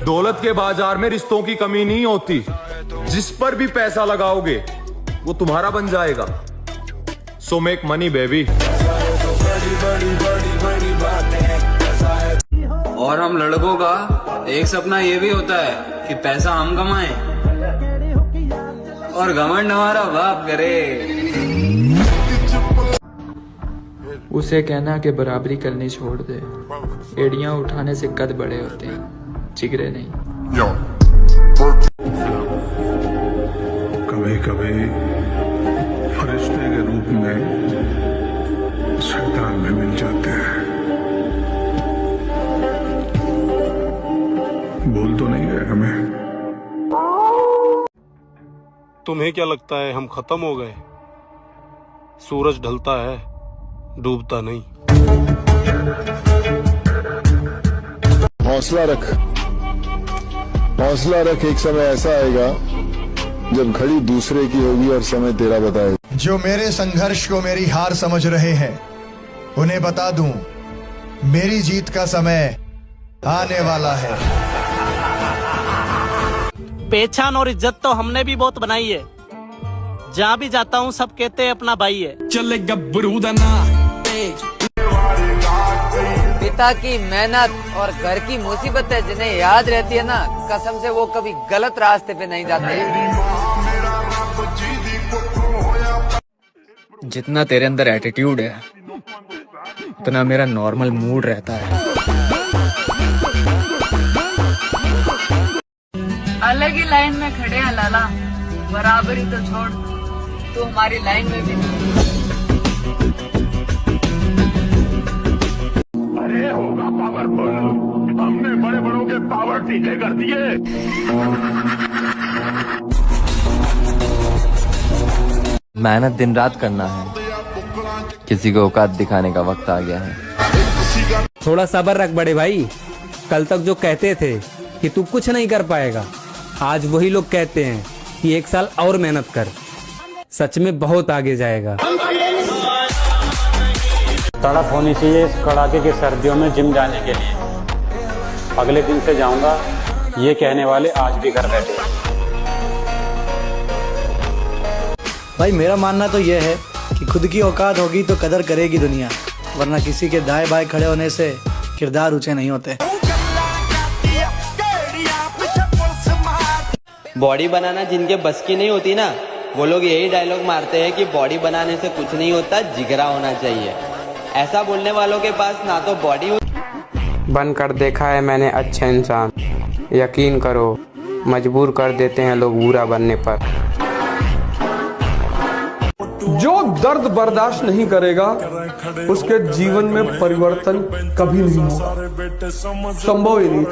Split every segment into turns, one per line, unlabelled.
दौलत के बाजार में रिश्तों की कमी नहीं होती, जिस पर भी पैसा लगाओगे वो तुम्हारा बन जाएगा। So make money baby.
और हम लड़कों का एक सपना ये भी होता है कि पैसा हम कमाएं और घमंड हमारा बाप करे।
उसे कहना कि बराबरी करनी छोड़ दे, एड़ियां उठाने से कद बड़े होते हैं, जिगरे नहीं।
कभी कभी फरिश्ते के रूप में शैतान भी मिल जाते हैं। बोल तो नहीं गए हमें।
तुम्हें क्या लगता है हम खत्म हो गए? सूरज ढलता है, डूबता नहीं।
हौसला रख, हौसला रख। एक समय ऐसा आएगा जब घड़ी दूसरे की होगी और समय तेरा बताएगा।
जो मेरे संघर्ष को मेरी हार समझ रहे हैं, उन्हें बता दूं, मेरी जीत का समय आने वाला है।
पहचान और इज्जत तो हमने भी बहुत बनाई है। जहाँ भी जाता हूँ सब कहते हैं अपना भाई है। चले गब्बरू दाना।
पिता की मेहनत और घर की मुसीबतें जिन्हें याद रहती है ना, कसम से वो कभी गलत रास्ते पे नहीं जाते।
जितना तेरे अंदर एटीट्यूड है उतना मेरा नॉर्मल मूड रहता है।
अलग ही लाइन में खड़े हैं लाला, बराबरी तो छोड़, तू हमारी लाइन में भी नहीं।
अरे होगा पावरफुल, हमने बड़े बड़ों के पावर टीके कर दिए।
मेहनत दिन रात करना है, किसी को औकात दिखाने का वक्त आ गया है।
थोड़ा सब्र रख बड़े भाई। कल तक जो कहते थे कि तू कुछ नहीं कर पाएगा, आज वही लोग कहते हैं कि एक साल और मेहनत कर, सच में बहुत आगे जाएगा।
तड़प होनी चाहिए इस कड़ाके की सर्दियों में जिम जाने के लिए। अगले दिन से जाऊंगा, ये कहने वाले आज भी घर बैठे।
भाई मेरा मानना तो यह है कि खुद की औकात होगी तो कदर करेगी दुनिया, वरना किसी के दाएं बाएं खड़े होने से किरदार ऊंचे नहीं होते।
बॉडी बनाना जिनके बस की नहीं होती ना, वो लोग यही डायलॉग मारते हैं कि बॉडी बनाने से कुछ नहीं होता, जिगरा होना चाहिए। ऐसा बोलने वालों के पास ना तो बॉडी हो।
बनकर देखा है मैंने अच्छे इंसान, यकीन करो मजबूर कर देते हैं लोग बुरा बनने पर।
जो दर्द बर्दाश्त नहीं करेगा उसके जीवन में परिवर्तन कभी नहीं होगा, संभव ही नहीं।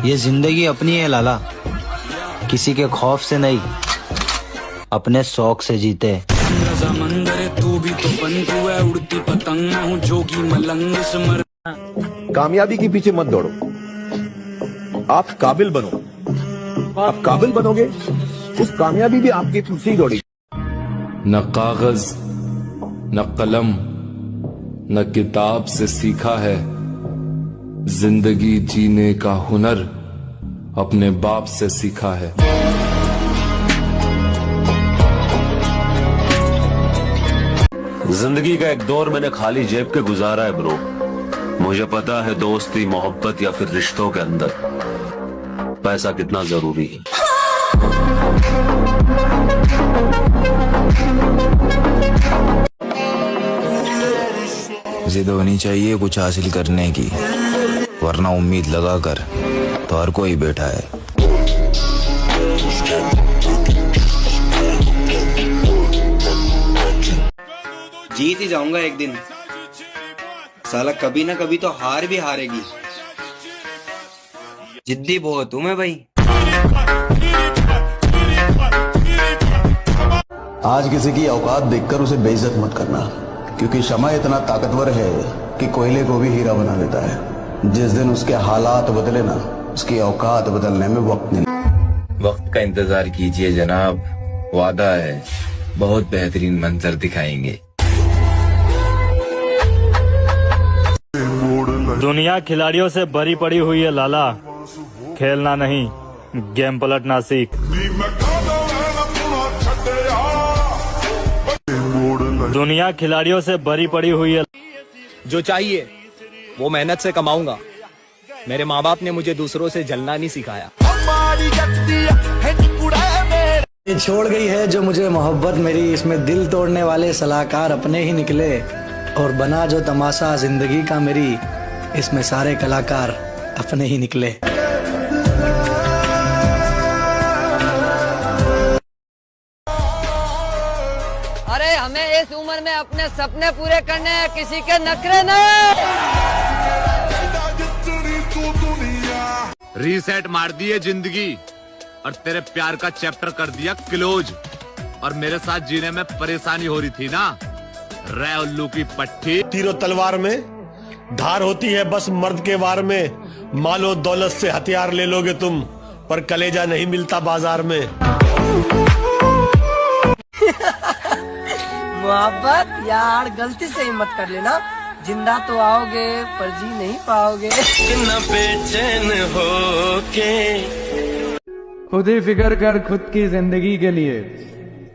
ये जिंदगी अपनी है लाला, किसी के खौफ से नहीं, अपने शौक से जीते।
तू भी तो बंधु है, उड़ती पतंग हूँ जोगी मलंग स्मर।
कामयाबी के पीछे मत दौड़ो, आप काबिल बनो। आप काबिल बनोगे, उस कामयाबी भी आपके पीछे ही दौड़ेगी।
न कागज न कलम न किताब से सीखा है, जिंदगी जीने का हुनर अपने बाप से सीखा है।
जिंदगी का एक दौर मैंने खाली जेब के गुजारा है ब्रो। मुझे पता है दोस्ती, मोहब्बत या फिर रिश्तों के अंदर पैसा कितना जरूरी है।
जिद होनी चाहिए कुछ हासिल करने की, वरना उम्मीद लगाकर तो हर कोई बैठा है।
जीत ही जाऊंगा एक दिन, साला कभी ना कभी तो हार भी हारेगी। जिद्दी बहुत हूं मैं भाई।
आज किसी की औकात देखकर उसे बेइज्जत मत करना, क्योंकि शमा इतना ताकतवर है कि कोयले को भी हीरा बना देता है। जिस दिन उसके हालात बदले ना, उसकी औकात बदलने में वक्त नहीं।
वक्त का इंतजार कीजिए जनाब, वादा है बहुत बेहतरीन मंजर दिखाएंगे।
मोड़
दुनिया खिलाड़ियों से भरी पड़ी हुई है लाला, खेलना नहीं गेम पलटना सीख। दुनिया खिलाड़ियों से भरी पड़ी हुई है।
जो चाहिए वो मेहनत से कमाऊंगा। मेरे माँ बाप ने मुझे दूसरों से जलना नहीं सिखाया।
ये छोड़ गई है जो मुझे मोहब्बत मेरी, इसमें दिल तोड़ने वाले सलाहकार अपने ही निकले, और बना जो तमाशा जिंदगी का मेरी, इसमें सारे कलाकार अपने ही निकले।
अरे हमें इस उम्र में अपने सपने पूरे करने हैं, किसी के नखरे नहीं।
रीसेट मार दिए जिंदगी और तेरे प्यार का चैप्टर कर दिया क्लोज। और मेरे साथ जीने में परेशानी हो रही थी ना, रे उल्लू की पट्टी।
तीरों तलवार में धार होती है बस मर्द के वार में। मालो दौलत से हथियार ले लोगे तुम, पर कलेजा नहीं मिलता बाजार में।
मोहब्बत यार गलती से ही मत कर लेना, जिंदा तो आओगे पर जी नहीं पाओगे।
न बेचैन हो के
खुद ही फिक्र कर खुद की जिंदगी के लिए,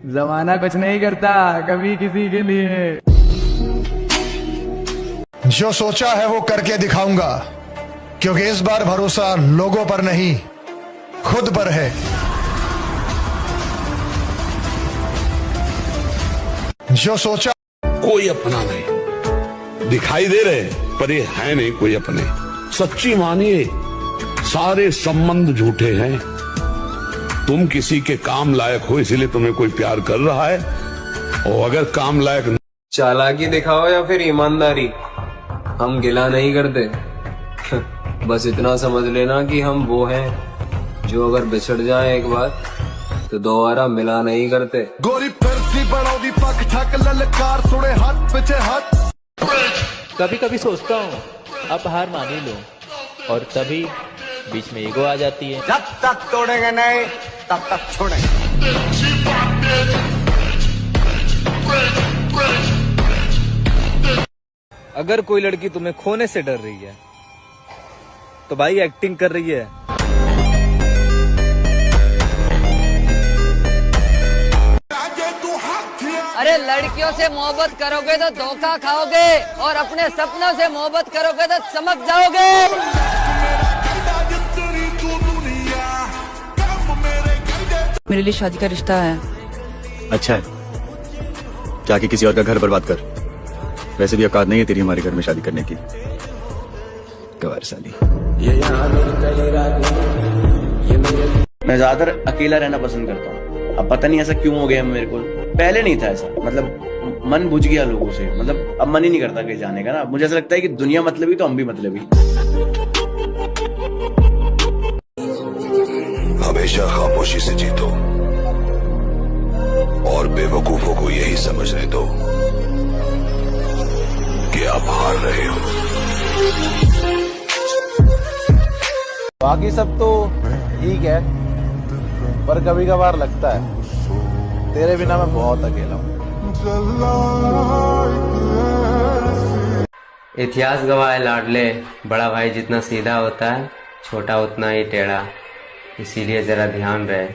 जमाना कुछ नहीं करता कभी किसी के लिए।
जो सोचा है वो करके दिखाऊंगा, क्योंकि इस बार भरोसा लोगों पर नहीं खुद पर है। जो सोचा
कोई अपना नहीं दिखाई दे रहे, पर ये है नहीं कोई अपने। सच्ची मानिए सारे संबंध झूठे हैं। तुम किसी के काम लायक हो इसीलिए तुम्हें कोई प्यार कर रहा है, और अगर काम लायक
चालाकी दिखाओ या फिर ईमानदारी, हम गिला नहीं करते। बस इतना समझ लेना कि हम वो हैं जो अगर बिछड़ जाए एक बार तो दोबारा मिला नहीं करते।
गोरी फिरती बढ़ाओ पक ठक ललकार सुने हाथ पीछे हाथ।
कभी कभी सोचता हूँ अब हार मान ही लो, और तभी बीच में ईगो आ जाती है।
जब तक तोड़ेंगे नहीं तब तक छोड़ेंगे।
अगर कोई लड़की तुम्हें खोने से डर रही है तो भाई एक्टिंग कर रही है।
अरे लड़कियों से मोहब्बत करोगे तो धोखा खाओगे, और अपने सपनों से मोहब्बत करोगे तो चमक जाओगे।
मेरे लिए शादी का रिश्ता है।
अच्छा है, जाके किसी और का घर बर्बाद कर। वैसे भी औकात नहीं है तेरी हमारे घर में शादी करने की, गवार साली।
मैं ज्यादातर अकेला रहना पसंद करता हूँ। अब पता नहीं ऐसा क्यों हो गया मेरे को, पहले नहीं था ऐसा। मतलब मन बुझ गया लोगों से, मतलब अब मन ही नहीं करता कहीं जाने का ना। मुझे ऐसा लगता है कि दुनिया मतलबी तो हम भी मतलबी।
हमेशा खामोशी से जीतो और बेवकूफों को यही समझने दो कि आप हार रहे हो।
बाकी सब तो ठीक है, पर कभी कभार लगता है तेरे बिना मैं बहुत अकेला हूँ।
इतिहास गवाह है लाडले, बड़ा भाई जितना सीधा होता है छोटा उतना ही टेढ़ा, इसीलिए जरा ध्यान रहे।